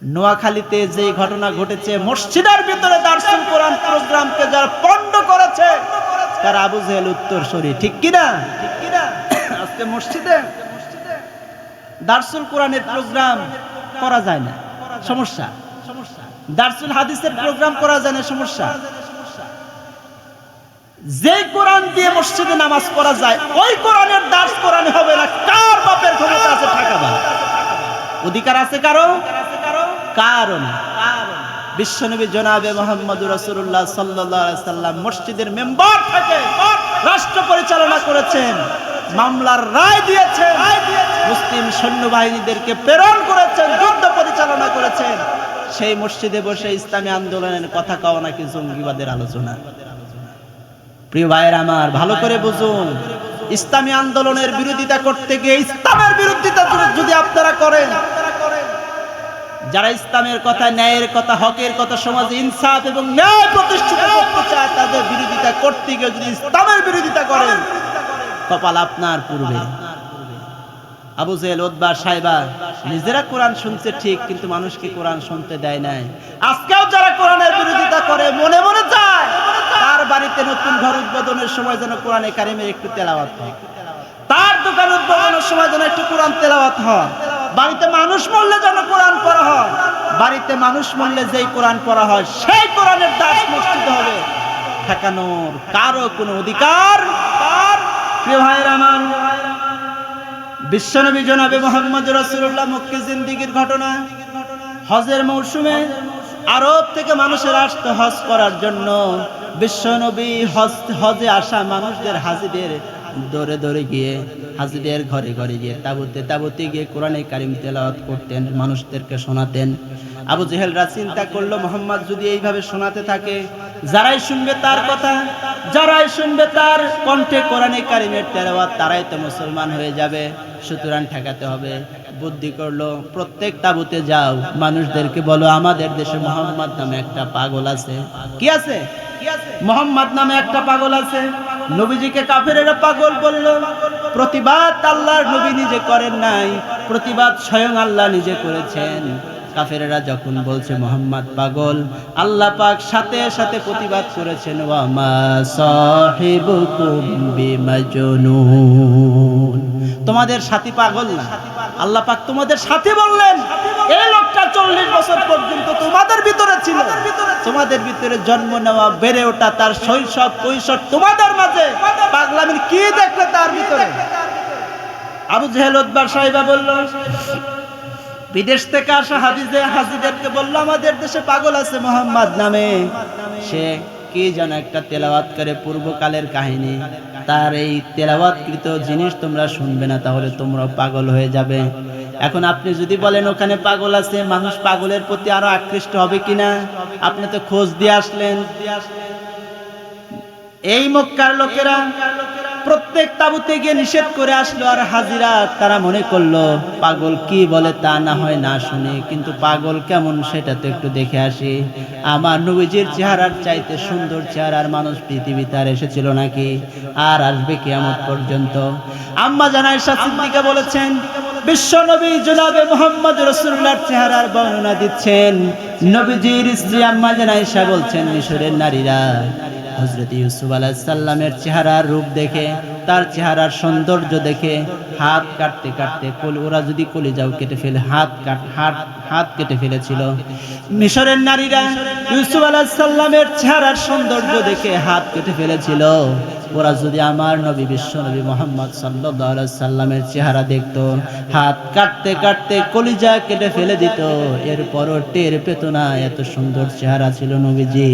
নোয়াখালীতে যে ঘটনা ঘটেছে, মসজিদের ভিতরে দারসুল কোরআন প্রোগ্রামকে যারা পণ্ড করেছে তারা আবু জেহেল উত্তরসূরি, ঠিক কিনা? আজকে মসজিদে দারসুল কোরআনের প্রোগ্রাম করা যায় না, সমস্যা। দারসুল হাদিসের প্রোগ্রাম করা যায় না, সমস্যা। যে কোরআন দিয়ে মসজিদে নামাজ পড়া যায় ওই কোরআনের দার্স কোরআনে হবে না। কার বাপের ক্ষমতা আছে ঠেকাবার? অধিকার আছে কারো? কারণ বিশ্বনবী জনাবে মুহাম্মদুর রাসূলুল্লাহ সাল্লাল্লাহু আলাইহি সাল্লাম মসজিদের মেম্বার থেকে রাষ্ট্র পরিচালনা করেছেন, মামলার রায় দিয়েছেন, মুসলিম সৈন্যবাহিনীদেরকে প্রেরণ করেছেন, যুদ্ধ পরিচালনা করেছেন। সেই মসজিদে বসে ইসলামী আন্দোলনের কথা কওয়া নাকি জঙ্গিবাদের আলোচনা। প্রিয় ভাইয়ের আমার, ভালো করে বুঝুন, ইসলামী আন্দোলনের বিরোধিতা করতে গিয়ে ইসলামের বিরোধিতা যদি আপনারা করেন, যারা ইসলামের কথা, ন্যায়ের কথা, হকের কথা, সমাজে ইনসাফ এবং ন্যায় প্রতিষ্ঠিত করতে চায়, তাদের বিরোধিতা করতে গিয়ে যদি ইসলামের বিরোধিতা করেন, কপাল আপনার পূর্বে। আবু জেহেল, উতবা, সাইবা নিজেরা কোরআন শুনছে ঠিক, কিন্তু মানুষকে কোরআন শুনতে দেয় নাই। আজকেও যারা কোরআনের বিরোধিতা করে মনে মনে চায় তার বাড়িতে নতুন ঘর উদ্বোধনের সময় যেন কোরআনে কারিমের একটু তেলাওয়াত হয়, তার দোকান উদ্বোধনের সময় যেন একটু কোরআন তেলাওয়াত হয়, বাড়িতে মানুষ মরলে যেন কোরআন পড়া হয়, বাড়িতে মানুষ মরলে যেই কোরআন পড়া হয় সেই কোরআনের দাস মসজিদে হবে। ঠেকানোর কারো কোনো অধিকার। প্রিয় ভাইয়ের আমার, বিশ্বনবী জনাবে মুহাম্মদ রাসূলুল্লাহ মক্কি জিন্দেগীর ঘটনা, হজের মৌসুমে আরব থেকে মানুষের আসতো হজ করার জন্য। বিশ্বনবী হজে আসা মানুষদের, হাজিদের দৌড়ে দৌড়ে গিয়ে, হাজিদের ঘরে ঘরে গিয়ে, তাবুতে গিয়ে কোরআনে কারিম তেলাওয়াত করতেন, মানুষদেরকে শোনাতেন। আবু জেহেলরা চিন্তা করলো, মোহাম্মদ যদি এইভাবে শোনাতে থাকে, যারাই শুনবে তার কথা, যারাই শুনবে তার কণ্ঠে কোরআনে কারিমের তেলাওয়াত, তারাই তো মুসলমান হয়ে যাবে, সুতরাং ঠেকাতে হবে। বুদ্ধি করলো, প্রত্যেক তাবুতে যাও, মানুষদেরকে বলো আমাদের দেশে মোহাম্মদ নামে একটা পাগল আছে। কি আছে? মোহাম্মদ নামে একটা পাগল আছে। নবীজিকে কাফেরেরা পাগল বলল। প্রতিবাদ আল্লাহর নবী নিজে করেন নাই, প্রতিবাদ স্বয়ং আল্লাহ নিজে করেছেন। কাফেরেরা যখন বলছে মুহাম্মদ পাগল, আল্লাহ পাক সাথে সাথে প্রতিবাদ করেছেন, ওয়া মা সাহিবুকুম বিমাজনুন, তোমাদের সাথী পাগল না। আল্লাহ পাক তোমাদের সাথী বললেন। এই লোকটা 40 বছর পর্যন্ত তোমাদের ভিতরে ছিল, তোমাদের ভিতরে জন্ম নেওয়া, বেড়ে ওঠা, তার শৈশব কৈশোর তোমাদের মাঝে, পাগলামির কি দেখলে তার ভিতরে? আবু জেহেল, উতবা, সাইবা বলল, বিদেশ থেকে আসা হাজিদেরকে বলল আমাদের দেশে পাগল আছে মুহাম্মদ নামে, সে কি যেন একটা তেলাওয়াত করে, পূর্বকালের কাহিনী। তার এই তেলাওয়াতকৃত জিনিস তোমরা শুনবে না, তাহলে তোমরা পাগল হয়ে যাবে। এখন আপনি যদি বলেন ওখানে পাগল আছে, মানুষ পাগলের প্রতি আরো আকৃষ্ট হবে কিনা? আপনি তো খোঁজ দিয়ে আসলেন। এই মক্কার লোকেরা প্রত্যেক তাবুতে গিয়ে নিষেধ করে আসলো, আর হাজিরা তারা মনে করলো পাগল কি বলে তা না হয় না শুনে, কিন্তু পাগল কেমন সেটা তো একটু দেখে আসি। আমার নবীজির চেহারার চাইতে সুন্দর চেহারার মানুষ পৃথিবীতে আর এসেছিল নাকি, আর আসবে কিয়ামত পর্যন্ত? আম্মা জান আয়েশা সিদ্দিকা বলেছেন, বিশ্ব নবী জনাবে মুহাম্মদ রাসূলুল্লাহর চেহারার বর্ণনা দিচ্ছেন। নবীজির স্ত্রী আম্মা জান আয়েশা বলছেন, মিশরের নারীরা হযরত ইউসুফ আলাইহিস সালামের চেহারার রূপ দেখে, তার চেহারার সৌন্দর্য দেখে হাত কাটতে কাটতে, ওরা যদি কলিজাও কেটে ফেলে হাত কেটে ফেলেছিল। মিশরের নারীরা ইউসুফ আলাইহিস সালামের চেহারার সৌন্দর্য দেখে হাত কেটে ফেলেছিল। ওরা যদি আমার নবী বিশ্ব নবী মুহাম্মদ সাল্লাল্লাহু আলাইহি সাল্লামের চেহারা দেখতো, হাত কাটতে কাটতে কলিজা কেটে ফেলে দিত, এরপরও টের পেত না এত সুন্দর চেহারা ছিল নবীজি।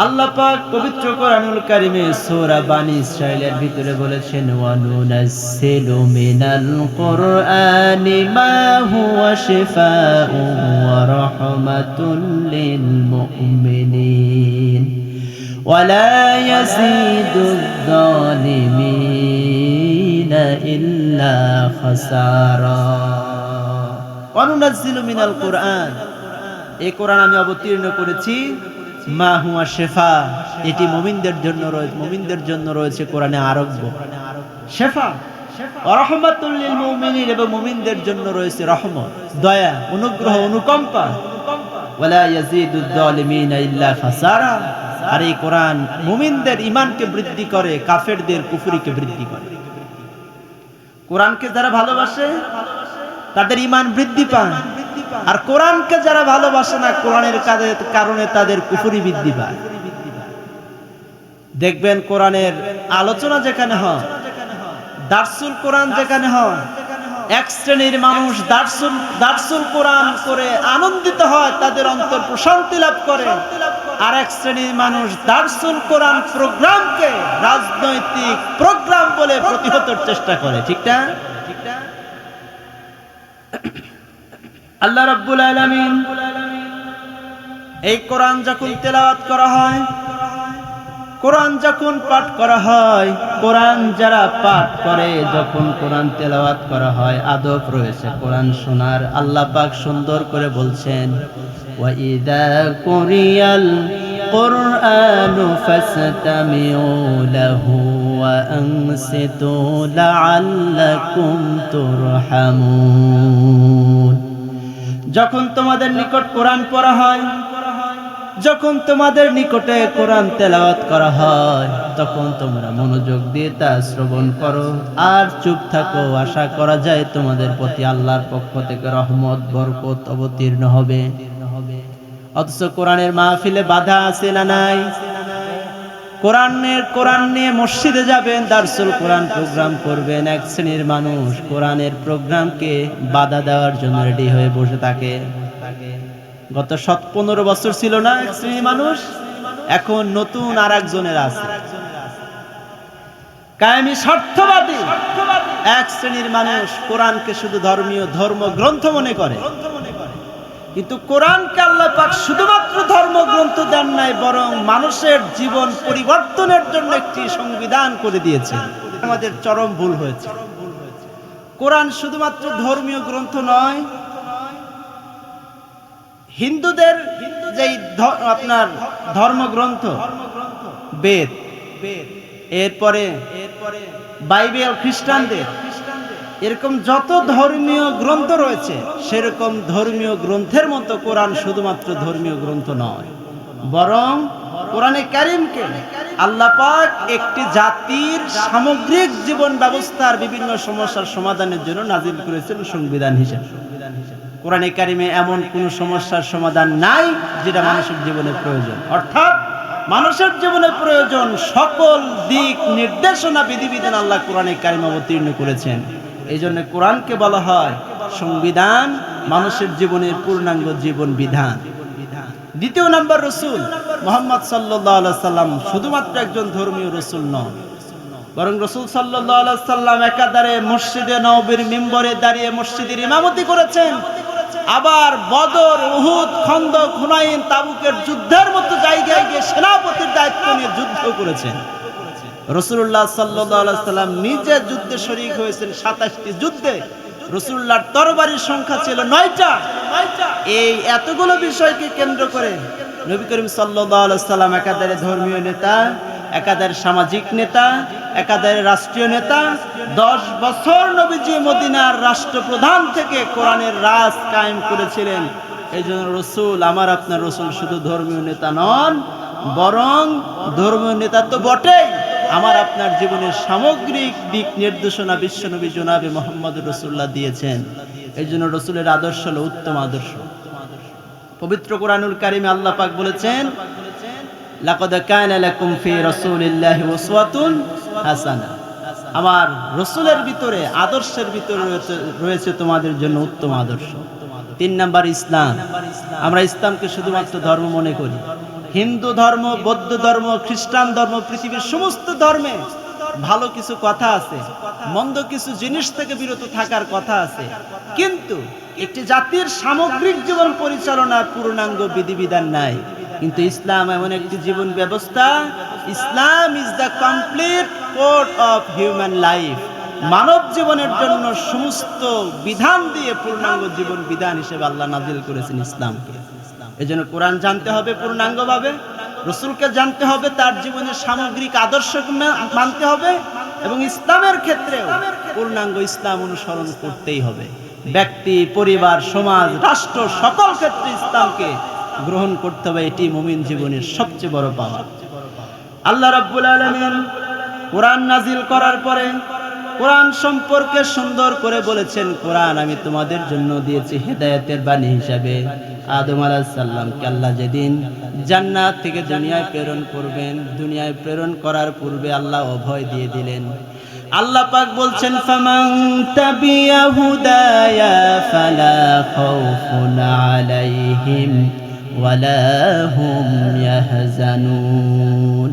আল্লাহ পাক পবিত্র কোরআনুল কারীমে সূরা বানি ইসরাঈলের ভিতরে বলেছেন, ওয়া নুনাজ্জিলু মিনাল কুরআনি মা হুয়া শিফাউন ওয়া রাহমাতুল লিল মুমিনিন ওয়া লা ইয়াজিদুয যালিমিনা ইল্লা খাসারা। ওয়া নুনাজ্জিলু মিনাল কুরআন, এই কোরআন আমি অবতীর্ণ করেছি, মা হুয়া শেফা, এটি মুমিনদের জন্য রয়েছে, মুমিনদের জন্য রয়েছে কোরআনে আরোগ্য। শেফা ওয়া রাহমাতুল লিল মুমিনিন, এবং মুমিনদের জন্য রয়েছে রহমত, দয়া, অনুগ্রহ, অনুকম্পা। ওয়ালা ইয়াজিদুদ যালিমিনা ইল্লা খাসারা। আর এই কোরআন মুমিনদের ঈমানকে বৃদ্ধি করে, কাফেরদের কুফরিকে বৃদ্ধি করে। কোরআনকে যারা ভালোবাসে তাদের ঈমান বৃদ্ধি পায়, আর কোরআনকে যারা ভালোবাসে না, কোরআনের কারণে তাদের কুফরি বৃদ্ধি পায়। দেখবেন কোরআনের আলোচনা যেখানে হয়, দারসুল কোরআন যেখানে হয়, এক শ্রেণীর মানুষ দারসুল কোরআন করে আনন্দিত হয়, তাদের অন্তর প্রশান্তি লাভ করে। আর এক শ্রেণীর মানুষ দারসুল কোরআন প্রোগ্রামকে রাজনৈতিক প্রোগ্রাম বলে প্রতিহতের চেষ্টা করে। ঠিক না? আল্লাহ রাব্বুল আলামিন এই কোরআন যখন তেলাওয়াত করা হয়, কোরআন যখন পাঠ করা হয়, কোরআন যারা পাঠ করে, যখন কোরআন তেলাওয়াত করা হয়, আদব রয়েছে কোরআন শোনার। আল্লাহ পাক সুন্দর করে বলছেন, ওয়া ইযা কুরিয়াল কুরআনু ফাসতামিউ লাহু ওয়া আনসিতু লাআল্লাকুম তুরহামুন। যখন তোমাদের নিকট কোরআন পড়া হয়, যখন তোমাদের নিকটে কোরআন তেলাওয়াত করা হয়, তখন তোমরা মনোযোগ দিয়ে তা শ্রবণ করো আর চুপ থাকো। আশা করা যায় তোমাদের প্রতি আল্লাহর পক্ষ থেকে রহমত, বরকত অবতীর্ণ হবে। অথচ কোরআনের মাহফিলে বাধা আছে না নাই? কোরআন নিয়ে মসজিদে যাবেন, দারসুল কোরআন প্রোগ্রাম করবেন, এক শ্রেণীর মানুষ কোরআনের প্রোগ্রামকে বাধা দেওয়ার জন্য রেডি হয়ে বসে থাকে। গত 15 বছর ছিল না এক শ্রেণীর মানুষ, এখন নতুন আর একজনের আছে। কায়েমি স্বার্থবাদী এক শ্রেণীর মানুষ কোরআনকে শুধু ধর্মগ্রন্থ মনে করে। কিন্তু কোরআনকে আল্লাহ পাক শুধুমাত্র ধর্মগ্রন্থ দেন নাই, বরং মানুষের জীবন পরিবর্তনের জন্য একটি সংবিধান করে দিয়েছেন। আমাদের চরম ভুল হয়েছে। কোরআন শুধুমাত্র ধর্মীয় গ্রন্থ নয়, হিন্দুদের যেই আপনার ধর্মগ্রন্থ বেদ, এরপরে বাইবেল খ্রিস্টানদের, এরকম যত ধর্মীয় গ্রন্থ রয়েছে, সেরকম ধর্মীয় গ্রন্থের মতো কোরআন শুধুমাত্র ধর্মীয় গ্রন্থ নয়, বরং কোরআনে কারীমকে আল্লাহ পাক একটি জাতির সামগ্রিক জীবন ব্যবস্থার বিভিন্ন সমস্যার সমাধানের জন্য নাজিল করেছেন সংবিধান হিসেবে। কোরআনে কারীমে এমন কোন সমস্যার সমাধান নাই যেটা মানুষের জীবনে প্রয়োজন। অর্থাৎ মানুষের জীবনে প্রয়োজন সকল দিক নির্দেশনা, বিধিবিধান আল্লাহ কোরআনে কারীমে অবতীর্ণ করেছেন। এই জন্য কোরআনকে বলা হয় সংবিধান, মানুষের জীবনের পূর্ণাঙ্গ জীবন বিধান। দ্বিতীয় নাম্বার, রাসূল মুহাম্মদ সাল্লাল্লাহু আলাইহি সাল্লাম শুধুমাত্র একজন ধর্মীয় রাসূল নন, বরং রাসূল সাল্লাল্লাহু আলাইহি সাল্লাম একাধারে মসজিদে নববীর মিম্বরে দাঁড়িয়ে মসজিদের ইমামতি করেছেন। আবার বদর, উহুদ, খন্দক, হুনাইন, তাবুকের যুদ্ধের মতো জায়গায় গিয়ে সেনাপতির দায়িত্ব নিয়ে যুদ্ধ করেছেন। রাসূলুল্লাহ সাল্লাল্লাহু আলাইহি সাল্লাম নিজে যুদ্ধে শরীক হয়েছেন 27টি যুদ্ধে। রাসূলুল্লাহর তরবারির সংখ্যা ছিল 9টা। এই এতগুলো বিষয়কে কেন্দ্র করে নবী করিম সাল্লাল্লাহু আলাইহি সাল্লাম একাধারে ধর্মীয় নেতা, একাধারে সামাজিক নেতা, একাধারে রাষ্ট্রীয় নেতা। 10 বছর নবীজি মদিনার রাষ্ট্রপ্রধান থেকে কোরআনের রাজ কায়েম করেছিলেন। এই জন্য রাসূল, আমার আপনার রাসূল শুধু ধর্মীয় নেতা নন, বরং ধর্মীয় নেতা তো বটেই, আমার আপনার জীবনের সামগ্রিক দিক নির্দেশনা বিশ্বনবী জনাবে মুহাম্মদুর রাসূলুল্লাহ দিয়েছেন। এই জন্য রাসূলের আদর্শ হলো উত্তম আদর্শ। পবিত্র কোরআনুল কারীমে আল্লাহ পাক বলেছেন, লাকাদ কানা লাকুম ফি রাসূলিল্লাহি উসওয়াতুন হাসানাহ। আমার রাসূলের ভিতরে, আদর্শের ভিতরে রয়েছে তোমাদের জন্য উত্তম আদর্শ। 3 নাম্বার, ইসলাম। আমরা ইসলামকে শুধুমাত্র ধর্ম মনে করি। হিন্দু ধর্ম, বৌদ্ধ ধর্ম, খ্রিস্টান ধর্ম, পৃথিবীর সমস্ত ধর্মে ভালো কিছু কথা আছে, মন্দ কিছু জিনিস থেকে বিরত থাকার কথা আছে, কিন্তু একটি জাতির সামগ্রিক জীবন পরিচালনার পূর্ণাঙ্গ বিধিবিধান নাই। কিন্তু ইসলাম এমন একটি জীবন ব্যবস্থা, Islam is the complete code of human life. মানব জীবনের জন্য সমস্ত বিধান দিয়ে পূর্ণাঙ্গ জীবন বিধান হিসেবে আল্লাহ নাজিল করেছেন ইসলামকে। এজন্য কোরআন জানতে হবে পূর্ণাঙ্গভাবে, রাসূলকে জানতে হবে, তার জীবনের সামগ্রিক আদর্শকে মানতে হবে, এবং ইসলামের ক্ষেত্রেও পূর্ণাঙ্গ ইসলাম অনুসরণ করতেই হবে। ব্যক্তি, পরিবার, সমাজ, রাষ্ট্র সকল ক্ষেত্রে ইসলামকে গ্রহণ করতে হবে। এটি মুমিন জীবনের সবচেয়ে বড় পাওয়া। আল্লাহ রাব্বুল আলামিন কোরআন নাজিল করার পরে কোরআন সম্পর্কে সুন্দর করে বলেছেন, কোরআন আমি তোমাদের জন্য দিয়েছি হেদায়েতের বাণী হিসাবে। আদম আলাইহিস সালামকে আল্লাহ যেদিন জান্নাত থেকে দুনিয়ায় প্রেরণ করবেন, দুনিয়ায় প্রেরণ করার পূর্বে আল্লাহ অভয় দিয়ে দিলেন। আল্লাহ পাক বলছেন, ফামান তাবিয়া হুদায়া ফালা খাউফুন আলাইহিম ওয়ালা হুম ইয়াহজানুন।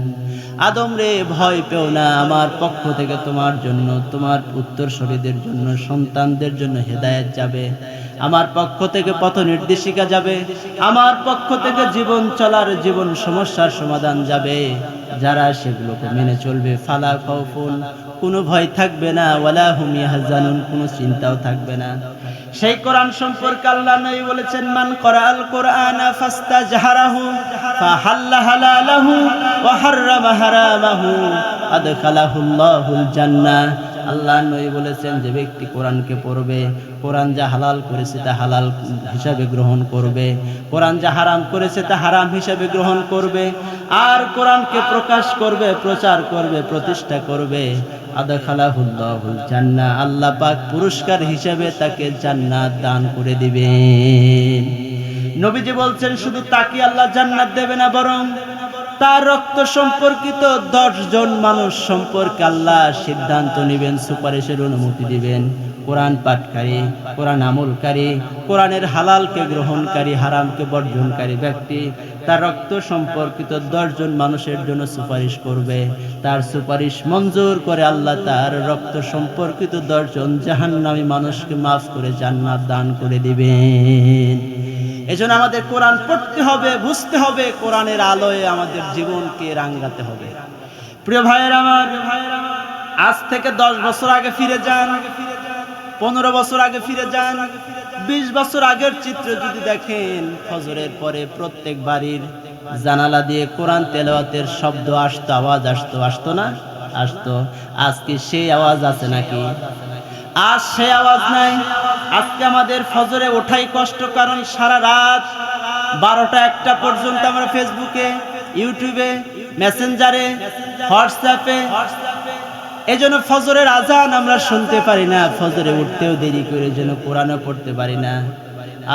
আদম রে, ভয় পেও না, আমার পক্ষ থেকে তোমার জন্য, তোমার উত্তরসূরিদের জন্য, সন্তানদের জন্য হেদায়েত যাবে, আমার পক্ষ থেকে পথ নির্দেশিকা যাবে, আমার পক্ষ থেকে জীবন চলার, জীবন সমস্যার সমাধান যাবে। যারা সেগুলোকে মেনে চলবে, ফালা খাউফুন, কোনো ভয় থাকবে না, ওয়ালা হুম ইয়াহজানুন, কোনো চিন্তাও থাকবে না। সেই কোরআন সম্পর্কে আল্লাহ নবী বলেছেন, মান করাআল কোরআনা ফাস্তাজহারাহু ফাহাল্লা হালালাহু ওয়া হাররামা হারামাহু আদখালাহুল্লাহুল জান্নাহ। আল্লাহ নবী বলেছেন, যে ব্যক্তি কোরআনকে পড়বে, কোরআন যা হালাল করেছে তা হালাল হিসাবে গ্রহণ করবে, কোরআন যা হারাম করেছে তা হারাম হিসাবে গ্রহণ করবে, আর কোরআনকে প্রকাশ করবে, প্রচার করবে, প্রতিষ্ঠা করবে, আদখালাহুল্লাহুল জান্নাহ, আল্লাহ পাক পুরস্কার হিসাবে তাকে জান্নাত দান করে দিবেন। নবীজি বলছেন, শুধু তাকে আল্লাহ জান্নাত দেবে না, বরং তার রক্ত সম্পর্কিত 10 জন মানুষ সম্পর্কে আল্লাহ সিদ্ধান্ত নেবেন, সুপারিশের অনুমতি দিবেন। কোরআন পাঠকারী, কোরআন আমলকারী, কোরআনের হালালকে গ্রহণকারী, হারামকে বর্জনকারী ব্যক্তি তার রক্ত সম্পর্কিত 10 জন মানুষের জন্য সুপারিশ করবে। তার সুপারিশ মঞ্জুর করে আল্লাহ তার রক্ত সম্পর্কিত 10 জন জাহান্নামী মানুষকে মাফ করে জান্নাত দান করে দিবেন। এজন্য আমাদের কোরআন পড়তে হবে, বুঝতে হবে, কোরআনের আলোয় আমাদের জীবনকে রাঙাতে হবে। প্রিয় ভাইয়েরা আমার, আজ থেকে 10 বছর আগে ফিরে যান, 15 বছর আগে ফিরে যান, 20 বছর আগের চিত্র যদি দেখেন, ফজরের পরে প্রত্যেক বাড়ির জানালা দিয়ে কোরআন তেলাওয়াতের শব্দ আসতো, আওয়াজ আসতো, আসতো না? আসতো। আজকে সেই আওয়াজ আছে নাকি? আজ সে আওয়াজ নাই। আজকে আমাদের ফজরে ওঠাই কষ্ট, কারণ সারা রাত 12টা 1টা পর্যন্ত আমরা ফেসবুকে, ইউটিউবে, মেসেঞ্জারে, হোয়াটসঅ্যাপে, এজন্য ফজরের আজান আমরা শুনতে পারি না, ফজরে উঠতেও দেরি করে, যেন কোরআনও পড়তে পারি না।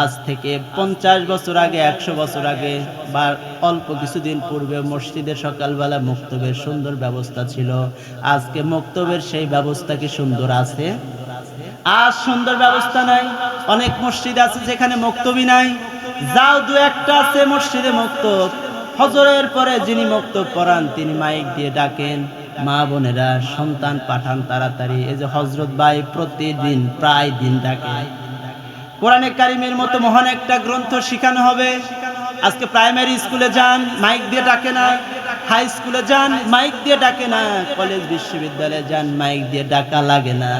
আজ থেকে 50 বছর আগে, 100 বছর আগে বা অল্প কিছুদিন পূর্বে মসজিদে সকালবেলা মুক্তবের সুন্দর ব্যবস্থা ছিল। আজকে মুক্তবের সেই ব্যবস্থা কি সুন্দর আছে? আজ সুন্দর ব্যবস্থা নাই। অনেক মসজিদ আছে যেখানে মুক্তবি নাই, যাও 2-1টা আছে মসজিদে মুক্তব। ফজরের পরে যিনি মুক্তব পড়ান তিনি মাইক দিয়ে ডাকেন, মা বোনেরা সন্তান পাঠান তাড়াতাড়ি। এই যে হযরত ভাই প্রতিদিন প্রায় দিন ডাকে। কোরআনে কারিমের মতো মহান একটা গ্রন্থ শিখানো হবে। আজকে প্রাইমারি স্কুলে যান, মাইক দিয়ে ডাকে না। হাই স্কুলে যান, মাইক দিয়ে ডাকে না। কলেজ বিশ্ববিদ্যালয়ে যান, মাইক দিয়ে ডাকা লাগে না।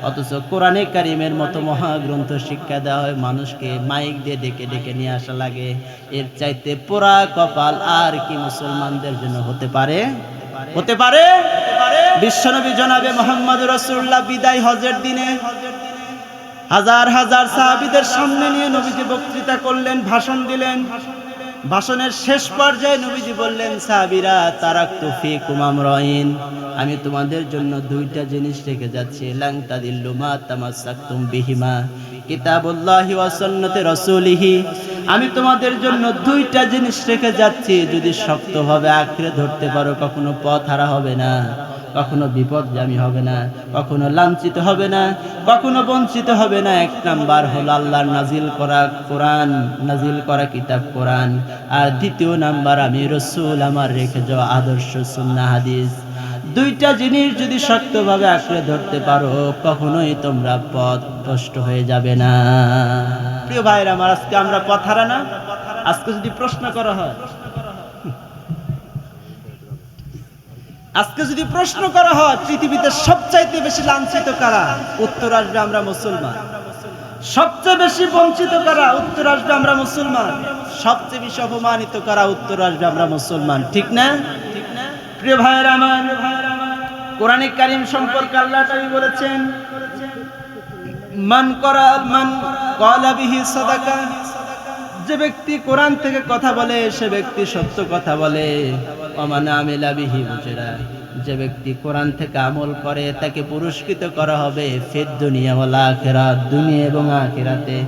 অথচ কোরআনে কারিমের মতো মহাগ্রন্থ শিক্ষা দেওয়া হয়, মানুষকে মাইক দিয়ে ডেকে ডেকে নিয়ে আসা লাগে। এর চাইতে পোড়া কপাল আর কি মুসলমানদের জন্য হতে পারে? হতে পারে? বিশ্বনবী জনাবে মুহাম্মদ রাসূলুল্লাহ বিদায় হজের দিনে হাজার হাজার সাহাবীদের সামনে নিয়ে নবীজি বক্তৃতা করলেন, ভাষণ দিলেন। ভাষণের শেষ পর্যায়ে নবীজি বললেন, সাহাবীরা, তারাকতু ফীকুম আমরাইন, আমি তোমাদের জন্য 2টা জিনিস রেখে যাচ্ছি। লান তাদিল্লু মা তামাসসাকতুম বিহিমা কিতাবুল্লাহি ওয়া সুন্নতি রাসূলিহি। আমি তোমাদের জন্য 2টা জিনিস রেখে যাচ্ছি, যদি শক্তভাবে আঁকড়ে ধরতে পারো, কখনো পথ হারা হবে না, কখনো বিপদগামী হবে না, কখনো লাঞ্ছিত হবে না, কখনো বঞ্চিত হবে না। 1 নাম্বার হলো আল্লাহর নাজিল করা কোরআন, নাজিল করা কিতাব কোরআন। আর 2য় নাম্বার আমি রাসূল আমার রেখে যাওয়া আদর্শ সুন্নাহ হাদিস। 2টা জিনিস যদি শক্তভাবে আঁকড়ে ধরতে পারো, কখনোই তোমরা পথ ভ্রষ্ট হয়ে যাবে না। প্রিয় ভাইরা আমার, আজকে আমরা পথ হারা না? আজকে যদি প্রশ্ন করা হয়, আজকে যদি প্রশ্ন করা হয় পৃথিবীতে সবচাইতে বেশি লাঞ্ছিত কারা, উত্তর আসবে আমরা মুসলমান। সবচেয়ে বেশি বঞ্চিত কারা, উত্তর আসবে আমরা মুসলমান। সবচেয়ে বেশি অপমানিত কারা, উত্তর আসবে আমরা মুসলমান। ঠিক না? প্রিয় ভাইয়েরা আমার, কোরআনে কারীম সম্পর্কে আল্লাহ তাআলা বলেছেন, মান ক্বালা বিহি সাদাকা, যে ব্যক্তি কোরআন থেকে কথা বলে সে ব্যক্তি সত্য কথা বলে। ওয়া মান আমিলা বিহি উজরা, যে ব্যক্তি কোরআন থেকে আমল করে তাকে পুরস্কৃত করা হবে ফিদ দুনিয়া ওয়াল আখিরাত, দুনিয়া এবং আখিরাতে।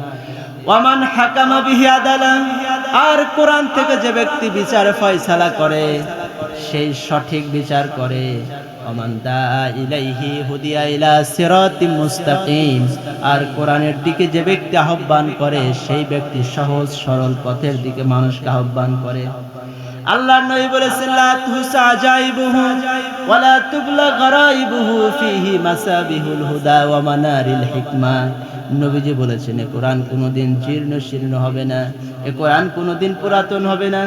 ওয়া মান হাকামা বিহি আদালা, আর কোরআন থেকে যে ব্যক্তি বিচার ফয়সালা করে সেই সঠিক বিচার করে। ওমান দা ইলাইহি হুদিয়া ইলা সিরাতিম মুস্তাকিম, আর কোরআনের দিকে যে ব্যক্তি আহ্বান করে সেই ব্যক্তি সহজ সরল পথের দিকে মানুষকে আহ্বান করে। আল্লাহর নবী বলেছেন, লা তুহসা আজাইবুহু ওয়ালা তুবলা গারাইবুহু ফিহি মাসাবিহুল হুদা ওয়া মানারিল হিকমা। নবীজি বলেছেন, এ কোরআন কোনোদিন জীর্ণ শীর্ণ হবে না, এ কোরআন কোনোদিন পুরাতন হবে না,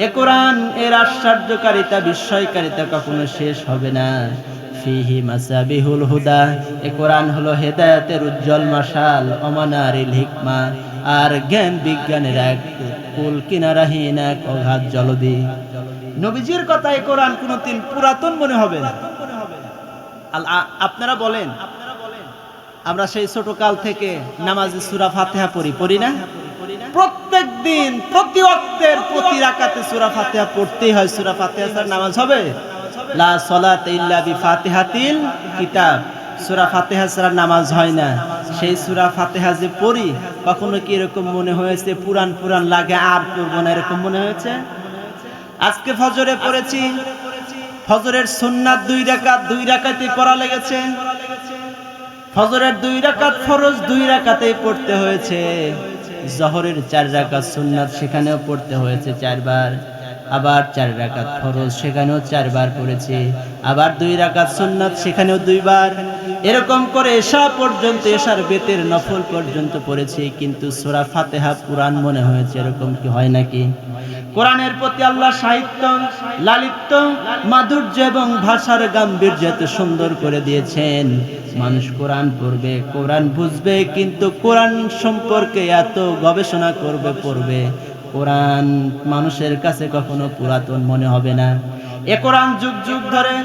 এ কোরআন এর আশ্চর্যকারিতা বিস্ময়কারিতা কখনো শেষ হবে না। ফিহি মাসাবিহুল হুদা, এ কোরআন হলো হেদায়েতের উজ্জ্বল মশাল, ওয়া মানারিল হিকমা, আর জ্ঞান বিজ্ঞানের এক কুল কিনারাহীন এক অগাধ জলদি। নবীজির কথা, এ কোরআন কোনোদিন পুরাতন মনে হবে না। আপনারা বলেন, আমরা সেই ছোট কাল থেকে নামাজে সূরা ফাতিহা পড়ি না? প্রত্যেক দিন প্রতি ওয়াক্তের প্রতি রাকাতে সূরা ফাতিহা পড়তেই হয়। সূরা ফাতিহা ছাড়া নামাজ হবে? লা সালাতা ইল্লা বিফাতিহাতিল কিতাব, সূরা ফাতিহা ছাড়া নামাজ হয় না। সেই সূরা ফাতিহা যে পড়ি, কখনো কি এরকম মনে হয়েছে পুরান পুরান লাগে আর পড়বো না, এরকম মনে হয়েছে? আজকে ফজরে পড়েছি, ফজরের সুন্নাত 2 রাকাত, 2 রাকাতে পড়া লেগেছে। ফজরের 2 রাকাত ফরজ 2 রাকাতেই পড়তে হয়েছে। জোহরের 4 রাকাত সুন্নাত, সেখানেও পড়তে হয়েছে 4 বার। আবার 4 রাকাত ফরজ, সেখানেও 4 বার পড়েছি। আবার 2 রাকাত সুন্নাত, সেখানেও 2 বার। এরকম করে এশা পর্যন্ত, এশার বেতের নফল পর্যন্ত পড়েছি, কিন্তু সূরা ফাতিহা পুরাণ মনে হয়েছে। এরকম কি হয় নাকি? কোরআনের প্রতি আল্লাহ সাহিত্য, লালিত্য, মাধুর্য এবং ভাষার গাম্ভীর্য এত সুন্দর করে দিয়েছেন। মানুষ কোরআন পড়বে, কোরআন বুঝবে, কিন্তু কোরআন সম্পর্কে এত গবেষণা করবে, পড়বে, কোরআন মানুষের কাছে কখনো পুরাতন মনে হবে না। এ কোরআন যুগ যুগ ধরে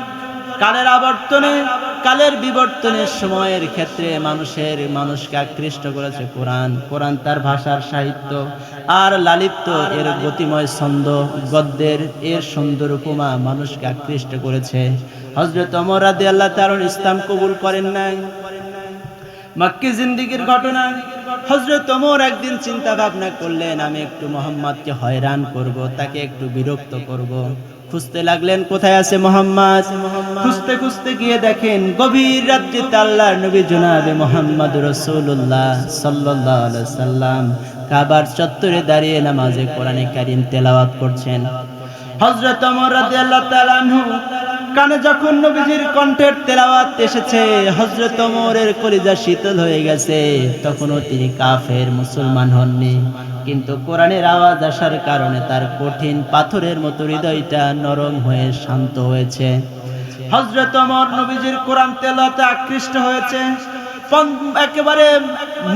কালের আবর্তনে, কালের বিবর্তনের সময়ের ক্ষেত্রে মানুষকে আকৃষ্ট করেছে কোরআন। কোরআন তার ভাষার সাহিত্য আর লালিত্য, এর গতিময় ছন্দ, গদ্যের এর সুন্দর উপমা মানুষকে আকৃষ্ট করেছে। হযরত ওমর রাদিয়াল্লাহু তাআলা ইসলাম কবুল করেন নাই। মক্কি জিন্দেগীর ঘটনা, হযরত ওমর একদিন চিন্তা ভাবনা করলেন, আমি একটু মুহাম্মদকে হয়রান করব, তাকে একটু বিরক্ত করব। খুঁজতে লাগলেন কোথায় আছে মুহাম্মদ। খুঁজতে খুঁজতে গিয়ে দেখেন গভীর রাত্রিতে আল্লাহর নবী জনাবে মুহাম্মদ রাসূলুল্লাহ সাল্লাল্লাহু আলাইহি সাল্লাম কাবার চত্বরে দাঁড়িয়ে নামাজে কোরআনে কারীম তেলাওয়াত করছেন। হযরত ওমর রাদিয়াল্লাহু তাআলা আনহু কানে যখন নবীজির কণ্ঠের তেলাওয়াত এসেছে, হযরত ওমরের কলিজা শীতল হয়ে গেছে। তখনও তিনি কাফের, মুসলমান হননি, কিন্তু কোরআনের আওয়াজ আসার কারণে তার কঠিন পাথরের মতো হৃদয়টা নরম হয়ে শান্ত হয়েছে। হযরত ওমর নবীজির কোরআন তেলাওয়াতে আকৃষ্ট হয়েছে, একেবারে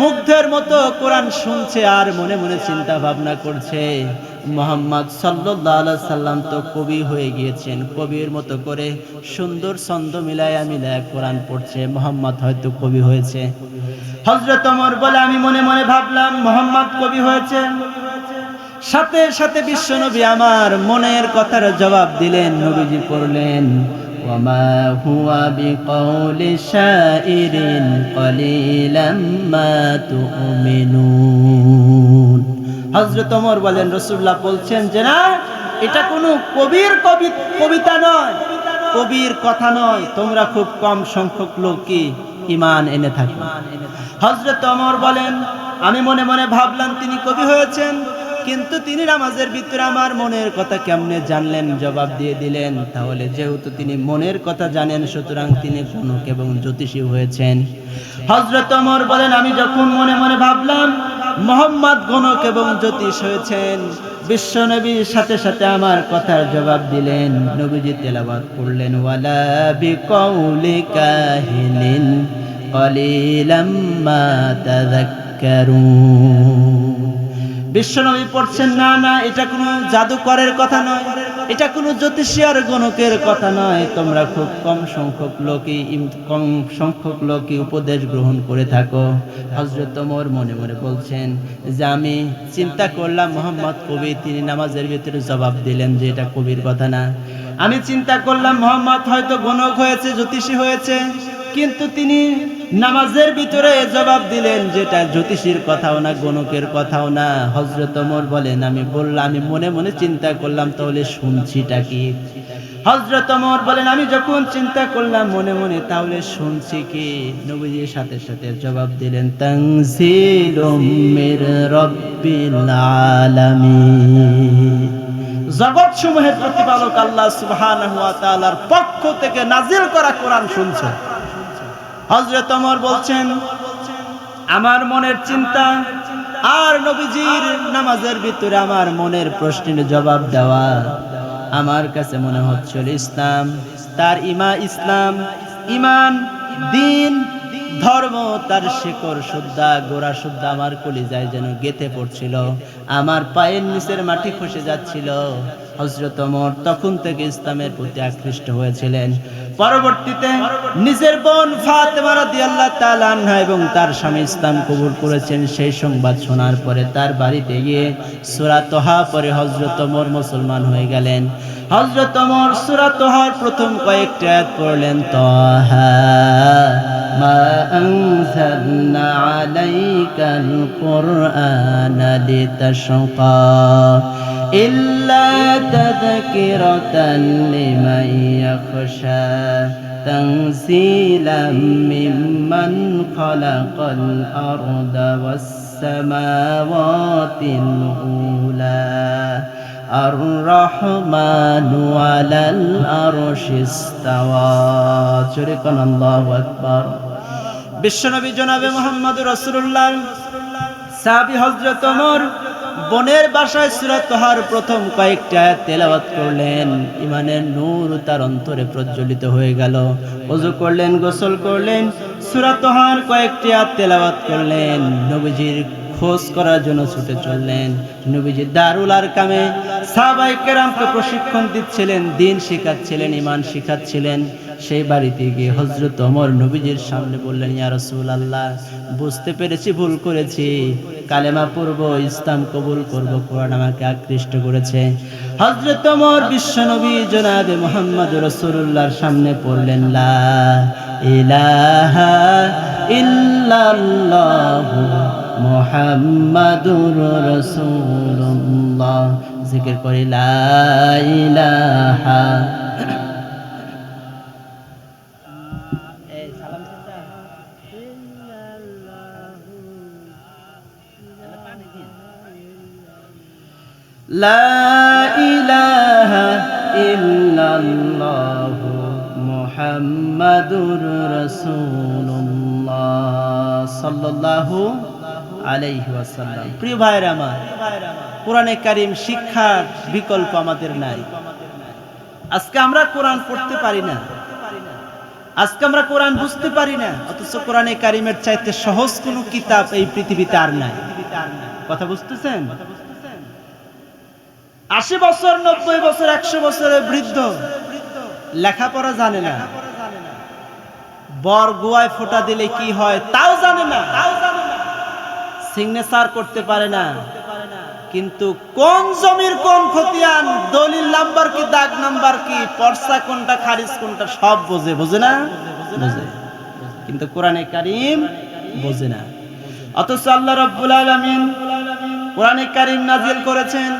মুগ্ধের মতো কোরআন শুনছে আর মনে মনে চিন্তা ভাবনা করছে, মুহাম্মদ সাল্লাল্লাহু আলাইহি সাল্লাম তো কবি হয়ে গিয়েছেন, কবির মতো করে সুন্দর ছন্দ মিলায়া মিলায়া কোরআন পড়ছে, মুহাম্মদ হয়তো কবি হয়েছে। হযরত ওমর বলে, আমি মনে মনে ভাবলাম মুহাম্মদ কবি হয়েছে। সাথে সাথে বিশ্বনবী আমার মনের কথার জবাব দিলেন। নবীজি পড়লেন, ওয়ামা হুয়া বিকাউলি শাইরিন কলিলাম মা তুমিনুন। হযরত ওমর বলেন, রাসূলুল্লাহ বলছেন যে না, এটা কোনো কবির কবিতা নয়, কবির কথা নয়, তোমরা খুব কম সংখ্যক লোকই ঈমান এনে থাকো। হযরত ওমর বলেন, আমি মনে মনে ভাবলাম তিনি কবি হয়েছেন, কিন্তু তিনি নামাজের ভিতরে আমার মনের কথা কেমনে জানলেন? জবাব দিয়ে দিলেন, তাহলে যেহেতু তিনি মনের কথা জানেন, সুতরাং তিনি গণক এবং জ্যোতিষী হয়েছেন। হযরত ওমর বলেন, আমি যখন মনে মনে ভাবলাম মুহাম্মদ গণক এবং জ্যোতিষ হয়েছেন, বিশ্বনবীর সাথে সাথে আমার কথার জবাব দিলেন। নবীজি তেলাওয়াত করলেন, ওয়ালা বিকাউলি কাহিনিন কলিলাম মা তাযাক্কারুন। বিশ্বনবী পড়ছেন, না না, এটা কোনো জাদুকরের কথা নয়, এটা কোনো জ্যোতিষী আর গণকের কথা নয়। তোমরা খুব কম সংখ্যক লোকই উপদেশ গ্রহণ করে থাকো। হযরত ওমর মনে মনে বলছেন যে আমি চিন্তা করলাম মুহাম্মদ কবি, তিনি নামাজের ভিতরে জবাব দিলেন যে এটা কবির কথা না। আমি চিন্তা করলাম মুহাম্মদ হয়তো গণক হয়েছে, জ্যোতিষী হয়েছে, কিন্তু তিনি নামাজের ভিতরে জবাব দিলেন যেটা জ্যোতিষীর কথাও না, গণকের কথাও না। হযরত ওমর বলেন আমি মনে মনে চিন্তা করলাম তাহলে শুনছিটা কি। হযরত ওমর বলেন আমি যখন চিন্তা করলাম মনে মনে তাহলে শুনছি কি, নবীজির সাথে সাথে জবাব দিলেন তানজিলুম মির রাব্বিল আলামিন। জগৎ সমূহের প্রতিপালক আল্লাহ সুবহানাহু ওয়া তাআলার পক্ষ থেকে নাজিল করা কোরআন শুনছে। হযরত ওমর বলছেন আমার মনের চিন্তা আর নবীজির নামাজের ভিতরে আমার মনের প্রশ্নের জবাব দেওয়া, আমার কাছে মনে হচ্ছিল ইসলাম, তার ইমান, দ্বীন, ধর্ম, তার শিকড় সুদ্ধা, গোড়া সুদ্ধা আমার কলিজায় যেন গেঁথে পড়ছিল, আমার পায়ের নিচের মাটি খসে যাচ্ছিল। হযরত ওমর তখন থেকে ইসলামের প্রতি আকৃষ্ট হয়েছিলেন। পরবর্তীতে নিজের বোন ফাতেমা রাদিয়াল্লাহু তাআলা আনহা এবং তার স্বামী ইসলাম কবুল করেছেন, সেই সংবাদ শোনার পরে তার বাড়িতে গিয়ে সূরা তোহা পড়ে হযরত ওমর মুসলমান হয়ে গেলেন। হযরত ওমর সূরা তোহার প্রথম কয়েকটি আয়াত পড়লেন, তোহা মা আনজালনা আলাইকাল কুরআনা লিতাশকা ইল্লা তাযকিরাতান লিমান ইয়াখশা তানজিলাম মিম্মান খালাকাল আরদা ওয়াস সামাওয়াতিল উলা আর-রহমানু আলাল আরশি ইস্তাওয়া। জোরে কোন আল্লাহু আকবার। বিশ্বনবী জনাবে মুহাম্মদুর রাসূলুল্লাহ সাহাবী হযরত ওমর বোনের বাসায় সূরা তোহার প্রথম কয়েকটি আয়াত তেলাওয়াত করলেন। ইমানের নূর তার অন্তরে প্রজ্বলিত হয়ে গেল। ওযু করলেন, গোসল করলেন, সূরা তোহার কয়েকটি আয়াত তেলাওয়াত করলেন। নবীজির খোঁজ করার জন্য ছুটে চললেন। নবীজি দারুল আরকামে সাহাবায়ে কেরামকে প্রশিক্ষণ দিচ্ছিলেন, দ্বীন শিখাচ্ছিলেন, ঈমান শিখাচ্ছিলেন। সেই বাড়িতে গিয়ে হযরত ওমর নবীজির সামনে বললেন, ইয়া রাসূলুল্লাহ, বুঝতে পেরেছি ভুল করেছি, কালেমা পড়ব, ইসলাম কবুল করব, কোরআন আমাকে আকৃষ্ট করেছে। হযরত ওমর বিশ্বনবী জনাবে মুহাম্মদুর রাসূলুল্লাহর সামনে পড়লেন, লা ইলাহা ইল্লাল্লাহু মুহাম্মাদুর রাসূলুল্লাহ। জিকির করে লা ইলাহা লা ইলাহা ইল্লাল্লাহু মুহাম্মাদুর রাসূলুল্লাহ সাল্লাল্লাহু আলাইহি ওয়াসাল্লাম। প্রিয় ভাইরা আমার, কোরআনে কারীম শিক্ষার বিকল্প আমাদের নাই। আজকে আমরা কোরআন পড়তে পারি না, আজকে আমরা কোরআন বুঝতে পারি না, অথচ কোরআনে কারীমের চাইতে সহজ কোনো কিতাব এই পৃথিবীতে আর নাই। কথা বুঝতেছেন? 80 বছর, 90 বছর, 100 বছরের বৃদ্ধ লেখাপড়া জানে না, বর গুয়ায় ফোঁটা দিলে কি হয় তাও জানে না, সিগনেচার করতে পারে না, কিন্তু কোন জমির কোন খতিয়ান, দলিল নাম্বার কি, দাগ নাম্বার কি, পর্চা কোনটা, খারিজ কোনটা সব বোঝে। বোঝে না? বোঝে, কিন্তু কোরআনে কারীম বোঝে না। অথচ আল্লাহ রাব্বুল আলামিন কোরআনে কারীম নাজিল করেছেন।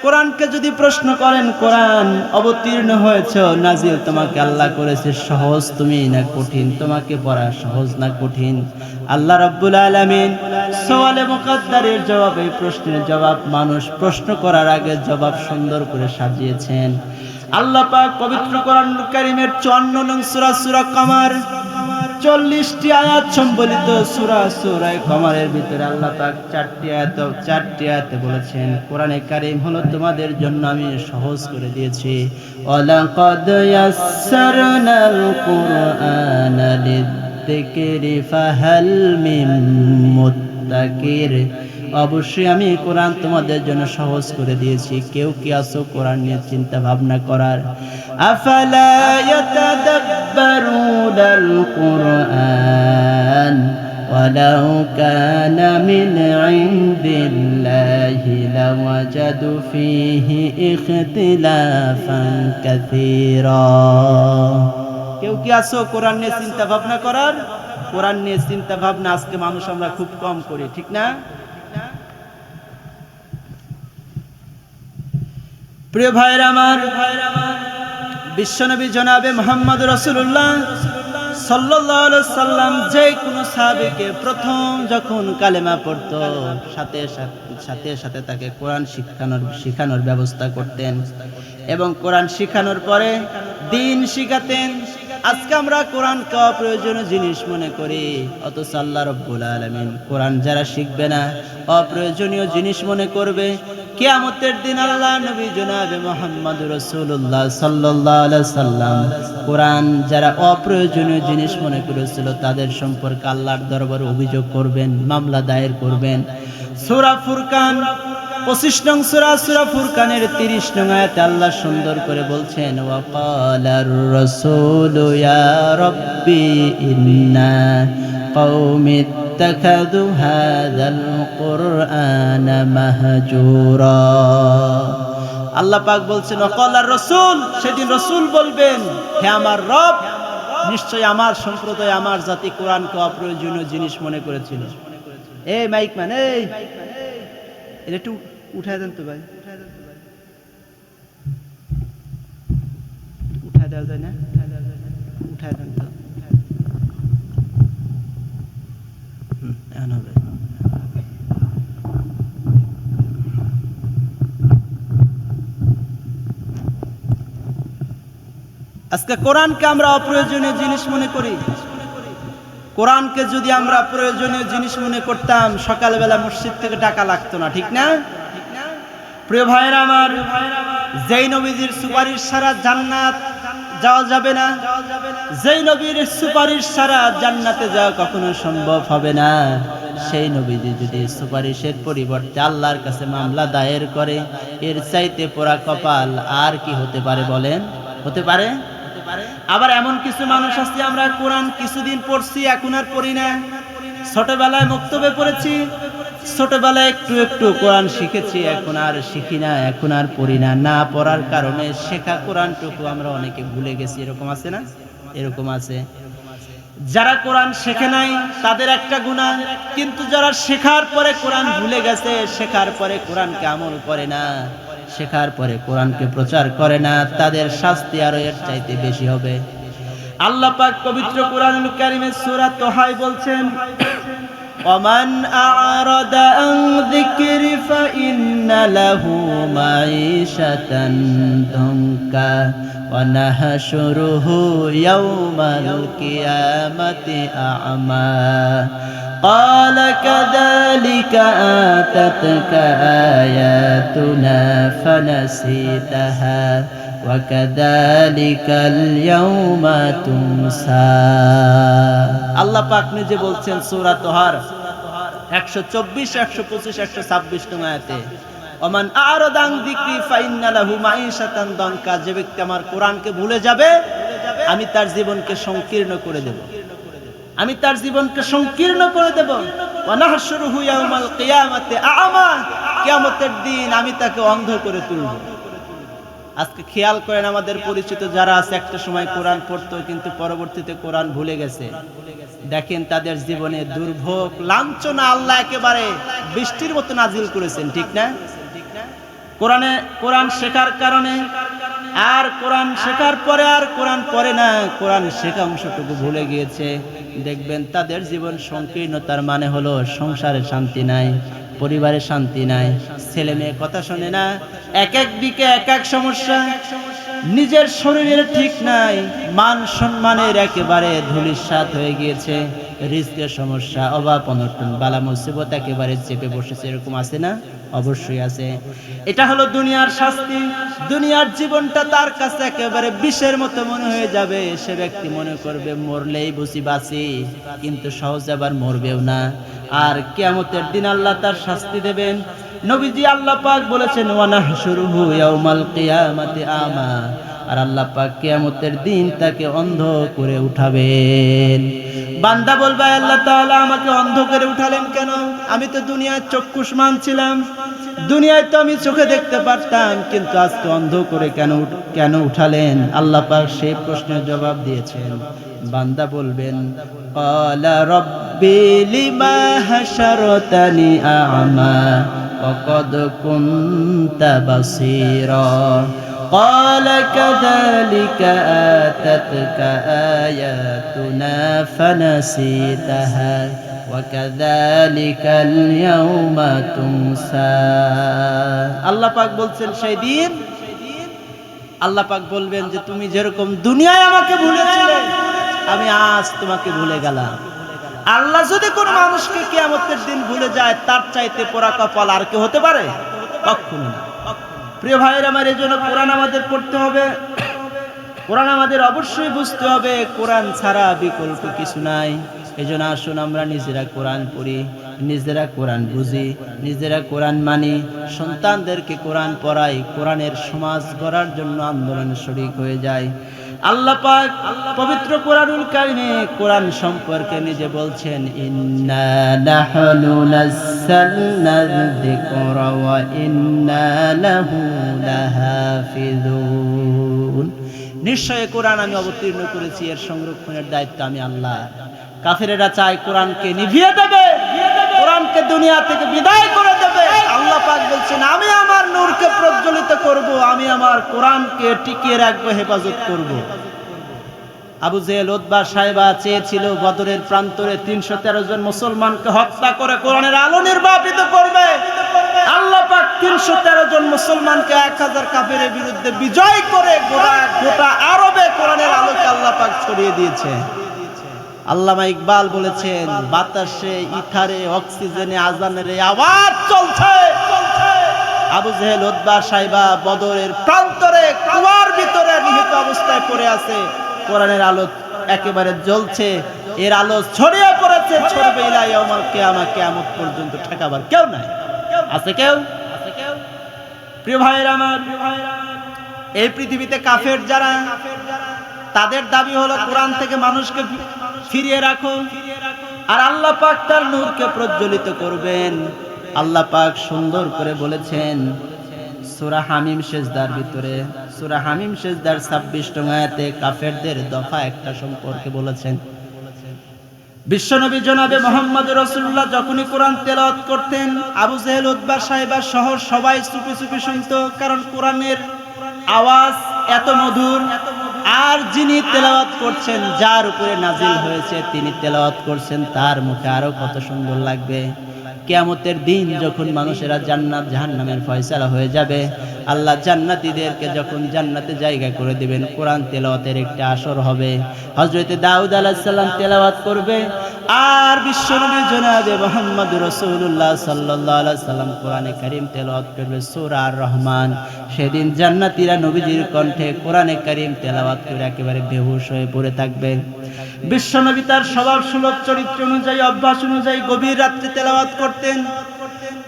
কোরআনকে যদি প্রশ্ন করেন, কোরআন অবতীর্ণ হয়েছে, নাজিল তোমাকে আল্লাহ করেছে, সহজ তুমি না কঠিন, তোমাকে পড়া সহজ না কঠিন? আল্লাহ রাব্বুল আলামিন সওয়ালে মুকাদ্দারের জবাব, এই প্রশ্নের জবাব মানুষ প্রশ্ন করার আগে জবাব সুন্দর করে সাজিয়েছেন। আল্লাহ পাক পবিত্র কোরআন কারীমের 54 নং সূরা সূরা কমার 40টি আয়াত সম্বলিত সূরা কমারের ভিতরে আল্লাহ পাক 4টি আয়াতে বলেছেন, কোরআনে কারীম হলো তোমাদের জন্য আমি সহজ করে দিয়েছি। ওয়ালাকাদ ইয়াসসারনাল কুরআনা লিয-যিকরি ফাহাল মিন মুদ্দাকির অবশ্যই আমি কোরআন তোমাদের জন্য সহজ করে দিয়েছি। কেউ কি আছো কোরআন নিয়ে চিন্তা ভাবনা করার? আফালা ইয়াতাদাব্বারুনাল কুরআন ওয়ালাউ কানা মিন ইনদিল্লাহি লাওয়াজাদু ফীহি ইখতিলাফান কাসীরা। কেউ কি আছো কোরআন নিয়ে চিন্তা ভাবনা করার? কোরআন নিয়ে চিন্তা ভাবনা আজকে মানুষ আমরা খুব কম করি, ঠিক না? প্রিয় ভাইরা আমার, বিশ্বনবী জনাবে মুহাম্মদ রাসূলুল্লাহ সাল্লাল্লাহু আলাইহি সাল্লাম যে কোন সাহাবীকে প্রথম যখন কালেমা পড়তো সাথে সাথে তাকে কোরআন শিখানোর ব্যবস্থা করতেন এবং কোরআন শিখানোর পরে দ্বীন শিখাতেন। আজকে আমরা কোরআনকে অপ্রয়োজনীয় জিনিস মনে করি, অথচ আল্লাহ রাব্বুল আলামিন কোরআন যারা শিখবে না অপ্রয়োজনীয় জিনিস মনে করবে, কিয়ামতের দিন আল্লাহ নবী জনাবে মুহাম্মদ রাসূলুল্লাহ সাল্লাল্লাহু আলাইহি সাল্লাম কোরআন যারা অপ্রয়োজনীয় জিনিস মনে করেছিল তাদের সম্পর্কে আল্লাহর দরবারে অভিযোগ করবেন, মামলা দায়ের করবেন। সূরা ফুরকান 25 নং সূরা ফুরকানের 30 নং আয়াতে আল্লাহ সুন্দর করে বলছেন, ওয়াকালার রাসূলু ইয়া রাব্বি ইন্না কওমি ইত্তাখাযু হাযাল কুরআনা মাহজুরা। আল্লাহ পাক বলছেন ওয়াকালার রাসূল, সেদিন রাসূল বলবেন, হে আমার রব, নিশ্চয় আমার সম্প্রদায় আমার জাতি কোরআনকে অপ্রয়োজনীয় জিনিস মনে করেছিল। এই মাইকম্যান, এই এটা একটু উঠায় দেন তো ভাই, উঠায় দেওয়া যায় না? উঠায় দেন তো। এখন হবে। আজকে কোরআনকে আমরা অপ্রয়োজনীয় জিনিস মনে করি। কোরআনকে যদি আমরা প্রয়োজনীয় জিনিস মনে করতাম সকালবেলা মসজিদ থেকে টাকা লাগতো না, ঠিক না? প্রিয় ভাইরা আমার, যেই নবীজির সুপারিশ ছাড়া জান্নাত যাওয়া যাবে না, যেই নবীর সুপারিশ ছাড়া জান্নাতে যাওয়া কখনো সম্ভব হবে না, সেই নবীজি যদি সুপারিশের পরিবর্তে আল্লাহর কাছে মামলা দায়ের করে, এর চাইতে পোড়া কপাল আর কি হতে পারে বলেন? হতে পারে? আবার এমন কিছু মানুষ আছে, আমরা কোরআন কিছুদিন পড়ছি এখন আর পড়ি না। ছোটবেলায় মক্তবে পড়েছি, ছোটবেলায় একটু কোরআন শিখেছি, এখন আর শিখি না, এখন আর পড়ি না। না পড়ার কারণে শেখা কোরআনটুকু আমরা অনেকে ভুলে গেছি। এরকম আছে না? এরকম আছে। যারা কোরআন শেখে নাই তাদের একটা গুনাহ, কিন্তু যারা শেখার পরে কোরআন ভুলে গেছে, শেখার পরে কোরআনকে আমল করে না, শেখার পরে কোরআনকে প্রচার করে না, তাদের শাস্তি আরো এর চাইতে বেশি হবে। আল্লাহ পাক পবিত্র কোরআনুল কারীমের সূরা তোহায় বলছেন, ওমান আ'রাদা আন যিকরি ফাইন্না লাহু মাঈশাতান দুনকা ওয়া নাহশুরুহু ইয়াওমাল কিয়ামাতি আ'মা قال كذلك آتتك آياتنا فنسيتها وكذلك اليوم تنسى। আল্লাহ পাক নিজে বলছেন সূরা তোহার 124, 125, 126 নং আয়াতে, ওমান আ'রাদা আন যিকরি ফাইন্না লাহু মাঈশাতান দুনকা, যে ব্যক্তি আমার কোরআনকে ভুলে যাবে আমি তার জীবনকে সংকীর্ণ করে দেব, আমি তার জীবনকে সংকীর্ণ করে দেব। ওয়া নাহশুরুহু ইয়াওমাল কিয়ামাতি আ'মা, কিয়ামতের দিন আমি তাকে অন্ধ করে তুলব। আজকে খেয়াল করেন, আমাদের পরিচিত যারা আছে একটা সময় কোরআন পড়তো কিন্তু পরবর্তীতে কোরআন ভুলে গেছে, দেখেন তাদের জীবনে দুর্ভোগ লাঞ্ছনা আল্লাহ একেবারে বৃষ্টির মতো নাজিল করেছেন, ঠিক না? কোরআন শেখার কারণে আর কোরআন শেখার পরে আর কোরআন পড়ে না, কোরআন শেখা অংশটুকু ভুলে গিয়েছে, দেখবেন তাদের জীবন সংকীর্ণতার মানে হলো সংসারে শান্তি নাই, পরিবারে শান্তি নাই, ছেলে মেয়ে কথা শোনে না, এক এক দিকে এক এক সমস্যা, নিজের শরীরের ঠিক নাই, মান সম্মানের একেবারে ধূলিসাৎ হয়ে গিয়েছে রিস্কের সমস্যা, অভাব অনটন, বালা মুসিবত একেবারে চেপে বসেছে, এরকম আছে না? অবশ্যই আছে। এটা হলো দুনিয়ার শাস্তি। দুনিয়ার জীবনটা তার কাছে একেবারে বিষের মতো মনে হয়ে যাবে। সে ব্যক্তি মনে করবে মরলেই বুঝি বাঁচি, কিন্তু সহজে আবার মরবেও না। আর কিয়ামতের দিন আল্লাহ তার শাস্তি দেবেন। নবীজি আল্লাহ পাক বলেছেন ওয়া নাহশুরুহু ইয়াউমাল কিয়ামাতি আমা, আর আল্লাহ পাক কিয়ামতের দিন তাকে অন্ধ করে উঠাবেন। বান্দা বলবে আল্লাহ তাআলা আমাকে অন্ধ করে উঠালেন কেন? আমি তো দুনিয়ায় চক্ষুষ্মান ছিলাম, দুনিয়ায় তো আমি চোখে দেখতে পারতাম, কিন্তু আজকে অন্ধ করে কেন উঠালেন? আল্লাহ পাক সেই প্রশ্নের জবাব দিয়েছেন। বান্দা বলবেন ক্বালা রাব্বি লিমা হাশারতানি আ'মা ওয়া ক্বাদ কুনতা বাসীরা قال كذلك آتتك آياتنا فنسيتها وكذلك اليوم تنسى। আল্লাহ পাক বলছেন সেই দিন আল্লাহ পাক বলবেন যে তুমি যেরকম দুনিয়ায় আমাকে ভুলেছিলে, আমি আজ তোমাকে ভুলে গেলাম। আল্লাহ যদি কোন মানুষকে কিয়ামতের দিন ভুলে যায়, তার চাইতে পোড়া কপাল আর কি হতে পারে? কখনো না। প্রিয় ভাইয়ের আমার, এই জন্য কোরআন আমাদের পড়তে হবে, কোরআন আমাদের অবশ্যই বুঝতে হবে। কোরআন ছাড়া বিকল্প কিছু নাই। এই জন্য আসুন আমরা নিজেরা কোরআন পড়ি, নিজেরা কোরআন বুঝি, নিজেরা কোরআন মানি, সন্তানদেরকে কোরআন পড়াই, কোরআনের সমাজ গড়ার জন্য আন্দোলনে শরীক হয়ে যায়। আল্লাহ পাক পবিত্র কোরআনুল কারিমে কোরআন সম্পর্কে নিজে বলছেন ইন্না নাহনু নাযালনা যিকরা ওয়া ইন্না লাহু লাহাফিজুন। নিশ্চয় কোরআন আমি অবতীর্ণ করেছি, এর সংরক্ষণের দায়িত্ব আমি আল্লাহ। কাফেরেরা চায় কোরআনকে নিভিয়ে দেবে, কোরআনকে দুনিয়া থেকে বিদায় করে দেবে। আল্লাহ পাক বলছেন আমি আমার নূরকে প্রজ্বলিত করব, আমি আমার কোরআনকে টিকিয়ে রাখবো, হেফাজত করব। আবু জেহেল, উতবা, সাইবা চেয়েছিল বদরের প্রান্তরে ৩১৩ জন মুসলমানকে হত্যা করে কোরআনের আলো নির্বাপিত করবে। আল্লাহ পাক ৩১৩ জন মুসলমানকে ১০০০ কাফেরের বিরুদ্ধে বিজয় করে গোটা আরবে কোরআনের আলোকে আল্লাহ পাক ছড়িয়ে দিয়েছে। আল্লামা ইকবাল বলেছেন বাতাসে, ইথারে, অক্সিজেনে আজানের আওয়াজ চলছে। আবু জেহেল, উতবা, সাইবা বদরের প্রান্তরে কুয়ার ভিতরে নিহত অবস্থায় পড়ে আছে, কোরআনের আলো একেবারে জ্বলছে, এর আলো ছড়িয়ে পড়েছে, ছড়বে ইলা ইয়াউমাল কিয়ামা, কিয়ামত পর্যন্ত ঠেকাবার কেউ নাই। আছে কেউ? প্রিয় ভাইরা আমার, এই পৃথিবীতে কাফের যারা, তাদের দাবি হলো কোরআন থেকে মানুষকে ফিরিয়ে রাখো, আর আল্লাহ পাক তার নূরকে প্রজ্বলিত করবেন। আল্লাহ পাক সুন্দর করে বলেছেন সূরা হামিম সেজদার ভিতরে, সূরা হামিম সেজদার ২৬ নং আয়াতে কাফেরদের দফা একটা সম্পর্কে বলেছেন। বিশ্বনবী জনাবে মুহাম্মদ রাসূলুল্লাহ যখনই কোরআন তেলাওয়াত করতেন, আবু জেহেল, উতবা, সাইবা সহ সবাই চুপি চুপি শুনতো, কারণ কোরআনের আওয়াজ এত মধুর। আর যিনি তেলাওয়াত করছেন, যার উপরে নাজিল হয়েছে, তিনি তেলাওয়াত করছেন, তার মুখে আরো কত সুন্দর লাগবে। কিয়ামতের দিন যখন মানুষেরা জান্নাত জাহান্নামের ফয়সালা হয়ে যাবে, আল্লাহ জান্নাতীদেরকে যখন জান্নাতে জায়গা করে দিবেন, কোরআন তেলাওয়াতের একটা আসর হবে। হযরত দাউদ আলাইহিস সালাম তেলাওয়াত করবে, আর বিশ্বনবী জনাবে মুহাম্মদ রাসূলুল্লাহ সাল্লাল্লাহু আলাইহি সাল্লাম কোরআনে কারীম তেলাওয়াত করবে সূরা আর রহমান। সেদিন জান্নাতীরা নবীজির কণ্ঠে কোরআনে কারীম তেলাওয়াত করে একেবারে বেহুশ হয়ে পড়ে থাকবে। বিশ্বনবী তার স্বভাব সুলভ চরিত্র অনুযায়ী, অভ্যাস অনুযায়ী গভীর রাত্রে তেলাওয়াত করতেন।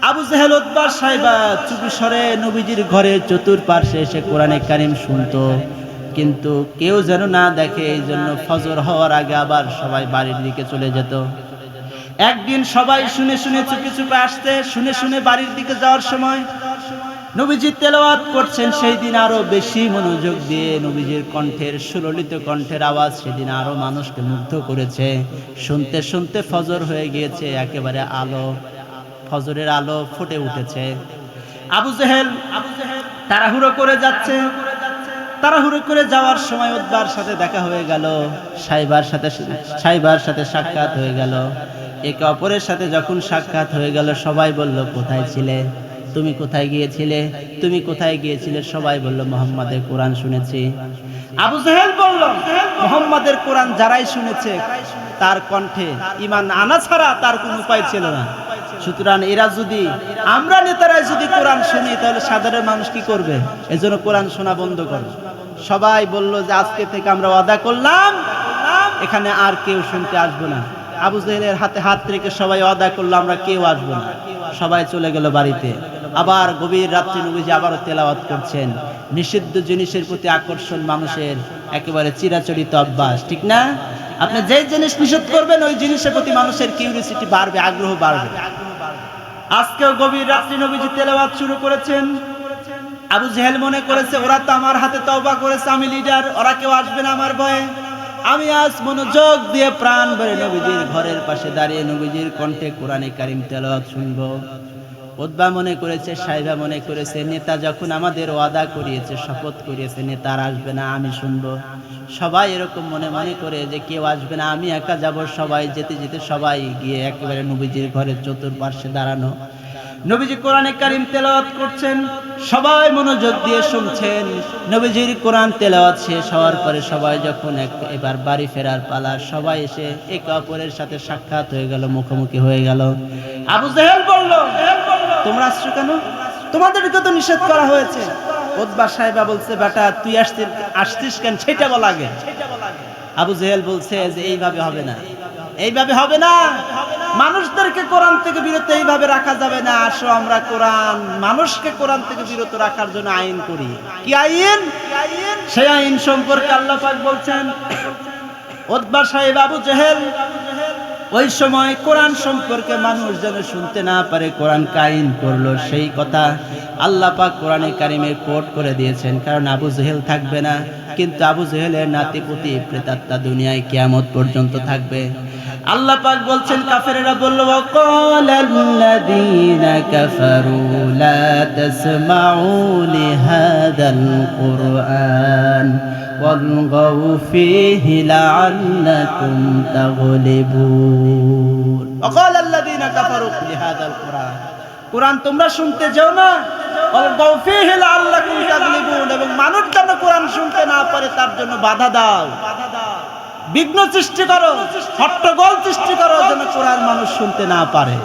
আবু জেহেল, উতবা, সাইবা চুপি সরে নবীজির ঘরে চতুর্পার্শ্বে এসে কোরআনে কারীম শুনতো, কিন্তু কেউ যেন না দেখে, এই জন্য ফজর হওয়ার আগে আবার সবাই বাড়ির দিকে চলে যেত। একদিন সবাই শুনে শুনে চুপি চুপি আসতে, শুনে শুনে বাড়ির দিকে যাওয়ার সময় নবীজি তেলাওয়াত করছেন। সেই দিন আরো বেশি মনোযোগ দিয়ে নবীজির কণ্ঠের, সুললিত কণ্ঠের আওয়াজ সেদিন আরো মানুষকে মুগ্ধ করেছে। শুনতে শুনতে ফজর হয়ে গিয়েছে, একেবারে আলো, ফজরের আলো ফুটে উঠেছে। আবু জেহেল তাড়াহুড়ো করে যাচ্ছে, তাড়াহুড়ো করে যাওয়ার সময় উতবার সাথে দেখা হয়ে গেল, সাইবার সাথে সাক্ষাৎ হয়ে গেল। একে অপরের সাথে যখন সাক্ষাৎ হয়ে গেল, সবাই বলল কোথায় ছিলে, তুমি কোথায় গিয়েছিলে, তুমি কোথায় গিয়েছিলে? সবাই বলল মুহাম্মাদের কোরআন শুনেছি। আবু জেহেল বলল মুহাম্মাদের কোরআন যারাই শুনেছে তার কণ্ঠে ঈমান আনা ছাড়া তার কোনো উপায় ছিল না। সুতরাং এরা যদি, আমরা নেতারাই যদি কোরআন শুনি তাহলে সাধারণ মানুষ কি করবে? এজন্য কোরআন শোনা বন্ধ করো। সবাই বলল যে আজকে থেকে আমরা ওয়াদা করলাম এখানে আর কেউ শুনতে আসবো না। আবু জেহেলের হাতে হাত রেখে সবাই ওয়াদা করলো আমরা কেউ আসবো না। সবাই চলে গেল বাড়িতে। আবার গভীর রাত্রে নবীজি আবারও তেলাওয়াত করছেন। নিষিদ্ধ জিনিসের প্রতি আকর্ষণ মানুষের একেবারে চিরাচরিত অভ্যাস, ঠিক না? আপনি যে জিনিস নিষেধ করবেন ওই জিনিসের প্রতি মানুষের কিউরিওসিটি বাড়বে, আগ্রহ বাড়বে। আজকেও গভীর রাত্রে নবীজি তেলাওয়াত শুরু করেছেন। আবু জেহেল মনে করেছে ওরা তো আমার হাতে তওবা করেছে, আমি লিডার, ওরা কেউ আসবে না আমার ভয়ে। আমি আজ মনোযোগ দিয়ে প্রাণ ভরে নবীজির ঘরের পাশে দাঁড়িয়ে নবীজির কণ্ঠে কোরআনে কারিম তেলাওয়াত শুনবো। উতবা মনে করেছে, সাইবা মনে করেছে নেতা যখন আমাদের ওয়াদা করিয়েছে, শপথ করিয়েছে নেতা আর আসবে না, আমি শুনবো। সবাই এরকম মনে মনে করে যে কেউ আসবে না, আমি একা যাব। সবাই যেতে যেতে সবাই গিয়ে একেবারে নবীজির ঘরের চতুর্পার্শ্বে দাঁড়ানো। নবীজি কোরআনে কারিম তেলাওয়াত করছেন, সবাই মনোযোগ দিয়ে শুনছেন। নবীজির কোরআন তেলাওয়াত শেষ হওয়ার পরে সবাই যখন এবার বাড়ি ফেরার পালা, সবাই এসে একে অপরের সাথে সাক্ষাৎ হয়ে গেল, মুখোমুখি হয়ে গেল। আবু জেহেল বলল, তোমরা আসছো কেন? তোমাদেরকে তো নিষেধ করা হয়েছে। উতবা সাহেবা বলছে, বেটা তুই আসছিস কেন সেটা বল আগে। আবু জেহেল বলছে যে এইভাবে হবে না, এইভাবে হবে না, মানুষদেরকে কোরআন থেকে বিরত এইভাবে রাখা যাবে না। আসো আমরা মানুষকে কোরআন থেকে বিরত রাখার জন্য আইন করি। কি আইন? সেই আইন সম্পর্কে আল্লাহ পাক বলছেন, উতবা সাহেব আবু জেহেল ওই সময় কোরআন সম্পর্কে মানুষ যেন শুনতে না পারে কোরআন আইন করলো। সেই কথা আল্লাহ পাক কোরআনে কারিমে কোট করে দিয়েছেন। কারণ আবু জেহেল থাকবে না, কিন্তু আবু জেহেলের নাতিপুতি প্রেতাত্মা দুনিয়ায় কিয়ামত পর্যন্ত থাকবে। আল্লাহ পাক বলছেন, কাফেররা বলল, ওয়াকালাল্লাযীনা কাফারু লা তাসমাউ লিহাযাল কুরআন ওয়ালগাউ ফীহি লাআল্লাকুম তাগলিবুন। ওয়াকালাল্লাযীনা কাফারু লিহাযাল কুরআন, কোরআন তোমরা শুনতে যাও না, ওয়ালগাউ ফীহি লাআল্লাকুম তাগলিবুন, এবং মানুষ যেন কোরআন শুনতে না পারে তার জন্য বাধা দাও, বিঘ্ন সৃষ্টি করো, হট্টগোল সৃষ্টি করো, যেন কোরআন মানুষ শুনতে না পারে।